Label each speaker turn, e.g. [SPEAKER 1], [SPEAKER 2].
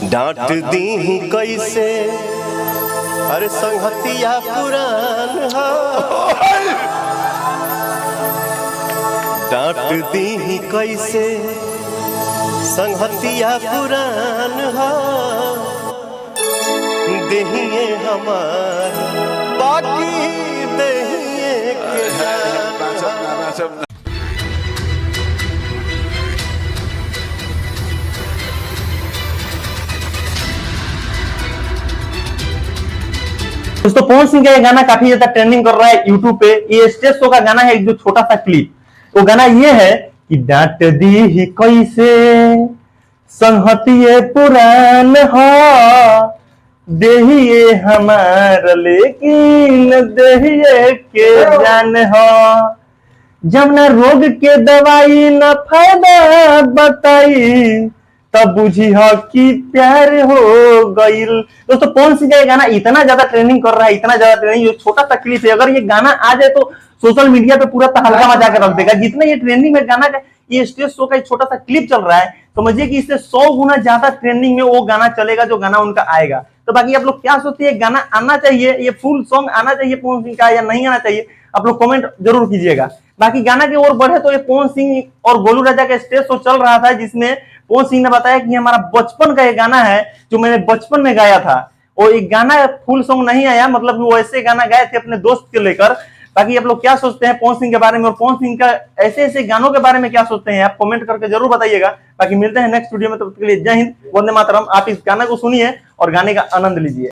[SPEAKER 1] डांट दी कैसे अरे संगतिया पुरान हो, डांट दी कैसे संगतिया पुरान हो, देहिए हमार बाकी देहिए के जान।
[SPEAKER 2] दोस्तों पवन सिंह का ये गाना काफी ज्यादा ट्रेंडिंग कर रहा है यूट्यूब पे। ये स्टेज शो का गाना है, एक जो छोटा सा क्लिप। वो गाना ये है कि डांट दी ही कैसे संहतिये पुरान हो, देहिए हमार लेकिन देहिए के जान हो, जब ना रोग के दवाई न फायदा बताई तब बुझी हो कि प्यार हो गईल। दोस्तों पवन सिंह का ये गाना इतना ज्यादा ट्रेंडिंग कर रहा है, इतना ज्यादा ट्रेंडिंग, छोटा सा क्लिप है। अगर ये गाना आ जाए तो सोशल मीडिया पे पूरा तहलका मचा के रख देगा। जितना ये ट्रेंडिंग में गाना का ये स्टेज शो का छोटा सा क्लिप चल रहा है, समझिए कि इससे 100 गुना ज्यादा ट्रेंडिंग में वो गाना चलेगा जो गाना उनका आएगा। तो बाकी आप लोग क्या सोचते हैं, गाना आना चाहिए, ये फुल सॉन्ग आना चाहिए पवन सिंह का या नहीं आना चाहिए? आप लोग कमेंट जरूर कीजिएगा। बाकी गाना की ओर बढ़े तो ये पवन सिंह और गोलू राजा का स्टेज शो चल रहा था, जिसमें पवन सिंह ने बताया कि हमारा बचपन का ये गाना है जो मैंने बचपन में गाया था। और एक गाना फुल सॉन्ग नहीं आया, मतलब वो ऐसे गाना गाए थे अपने दोस्त के लेकर। बाकी आप लोग क्या सोचते हैं पवन सिंह के बारे में, और पवन सिंह का ऐसे ऐसे गानों के बारे में क्या सोचते हैं, आप कमेंट करके जरूर बताइएगा। बाकी मिलते हैं नेक्स्ट वीडियो में, तब तक के लिए जय हिंद, वंदे मातरम। आप इस गाना को सुनिए और गाने का आनंद लीजिए।